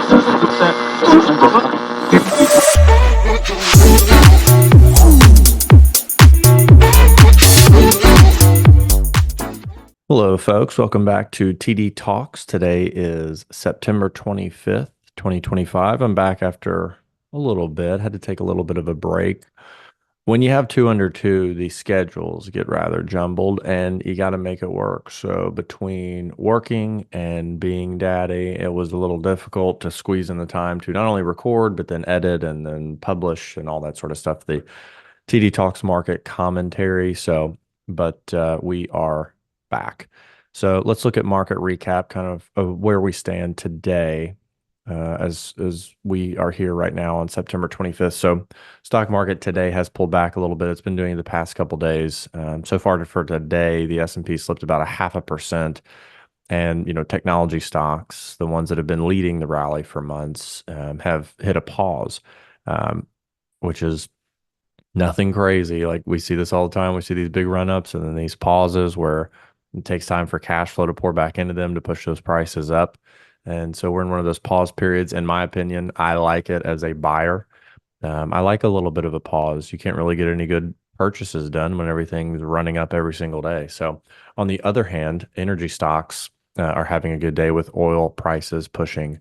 Hello, folks. Welcome back to TD Talks. Today is September 25th, 2025. I'm back after a little bit. Had to take a little bit of a break. When you have two under two, the schedules get rather jumbled and you got to make it work. So between working and being daddy, it was a little difficult to squeeze in the time to not only record, but then edit and then publish and all that sort of stuff. The TD Talks market commentary. But we are back. So let's look at market recap, kind of where we stand today, as we are here right now on September 25th. So stock market today has pulled back a little bit. It's been doing it the past couple days. So far for today, the S&P slipped about 0.5%. And technology stocks, the ones that have been leading the rally for months, have hit a pause, which is nothing crazy. Like we see this all the time. We see these big run-ups and then these pauses where it takes time for cash flow to pour back into them to push those prices up. And so we're in one of those pause periods. In my opinion, I like it as a buyer. I like a little bit of a pause. You can't really get any good purchases done when everything's running up every single day. So on the other hand, energy stocks are having a good day with oil prices pushing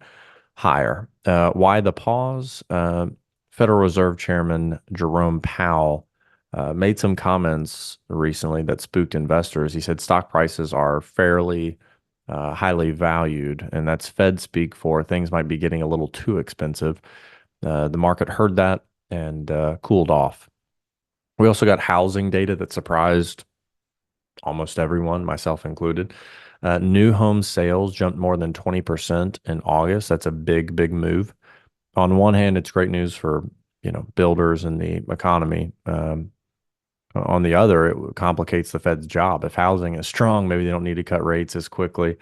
higher. Why the pause? Federal Reserve Chairman Jerome Powell made some comments recently that spooked investors. He said stock prices are fairly highly valued, and that's Fed speak for things might be getting a little too expensive. The market heard that and cooled off. We also got housing data that surprised almost everyone, myself included. New home sales jumped more than 20% in August. That's a big, big move. On one hand, it's great news for builders and the economy. On the other, it complicates the Fed's job. If housing is strong, maybe they don't need to cut rates as quickly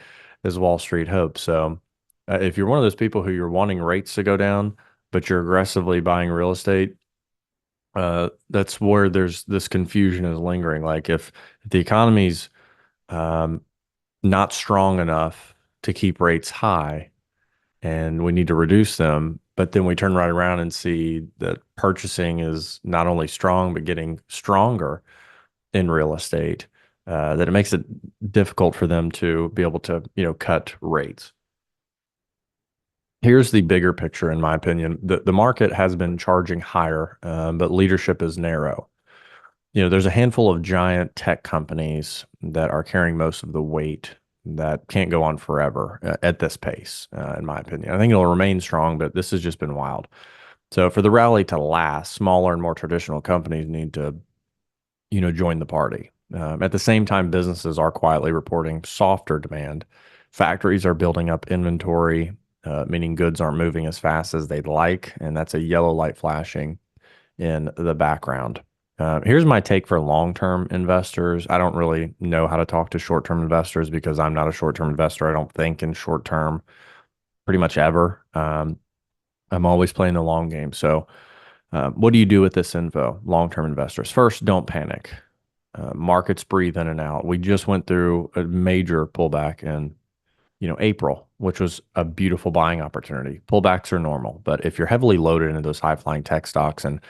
as Wall Street hopes. So, if you're one of those people who you're wanting rates to go down, but you're aggressively buying real estate, that's where there's this confusion is lingering. Like if the economy's not strong enough to keep rates high, and we need to reduce them. But then we turn right around and see that purchasing is not only strong, but getting stronger in real estate, that it makes it difficult for them to be able to, cut rates. Here's the bigger picture, in my opinion. The market has been charging higher, but leadership is narrow. There's a handful of giant tech companies that are carrying most of the weight that can't go on forever at this pace, in my opinion. I think it'll remain strong, but this has just been wild. So for the rally to last, smaller and more traditional companies need to, join the party. At the same time, businesses are quietly reporting softer demand. Factories are building up inventory, meaning goods aren't moving as fast as they'd like, and that's a yellow light flashing in the background. Here's my take for long-term investors. I don't really know how to talk to short-term investors because I'm not a short-term investor. I don't think in short-term pretty much ever. I'm always playing the long game. So what do you do with this info, long-term investors? First, don't panic. Markets breathe in and out. We just went through a major pullback in April, which was a beautiful buying opportunity. Pullbacks are normal, but if you're heavily loaded into those high-flying tech stocks and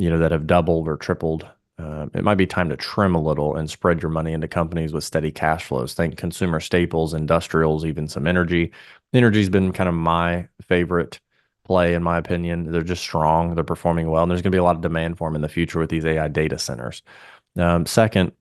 that have doubled or tripled, it might be time to trim a little and spread your money into companies with steady cash flows. Think consumer staples, industrials, even some energy. Energy's been kind of my favorite play, in my opinion. They're just strong. They're performing well, and there's going to be a lot of demand for them in the future with these AI data centers. Second,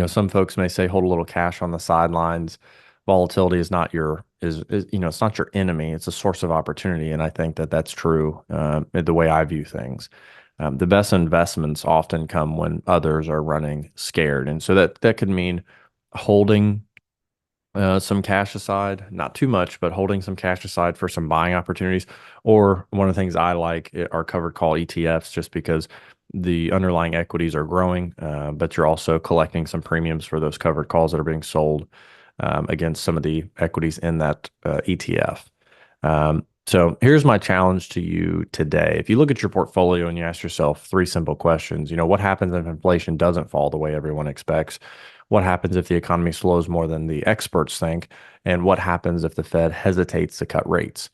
some folks may say hold a little cash on the sidelines. Volatility is not it's not your enemy. It's a source of opportunity, and I think that that's true the way I view things. The best investments often come when others are running scared. And so that could mean holding some cash aside, not too much, but holding some cash aside for some buying opportunities. Or one of the things I like are covered call ETFs, just because the underlying equities are growing, but you're also collecting some premiums for those covered calls that are being sold against some of the equities in that ETF. So here's my challenge to you today. If you look at your portfolio and you ask yourself three simple questions, what happens if inflation doesn't fall the way everyone expects? What happens if the economy slows more than the experts think? And what happens if the Fed hesitates to cut rates?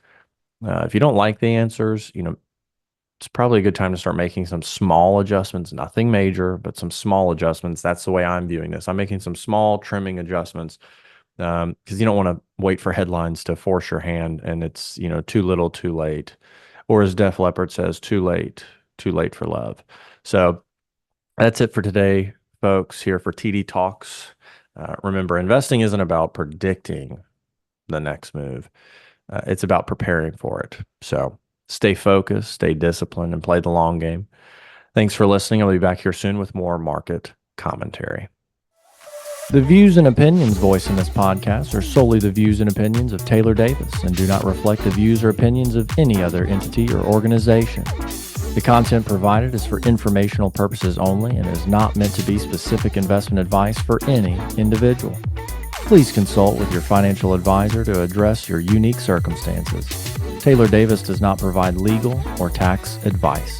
If you don't like the answers, it's probably a good time to start making some small adjustments, nothing major, but some small adjustments. That's the way I'm viewing this. I'm making some small trimming adjustments because you don't want to wait for headlines to force your hand and it's, too little, too late. Or as Def Leppard says, too late for love. So that's it for today, folks, here for TD Talks. Remember, investing isn't about predicting the next move. It's about preparing for it. So stay focused, stay disciplined, and play the long game. Thanks for listening. I'll be back here soon with more market commentary. The views and opinions voiced in this podcast are solely the views and opinions of Taylor Davis and do not reflect the views or opinions of any other entity or organization. The content provided is for informational purposes only and is not meant to be specific investment advice for any individual. Please consult with your financial advisor to address your unique circumstances. Taylor Davis does not provide legal or tax advice.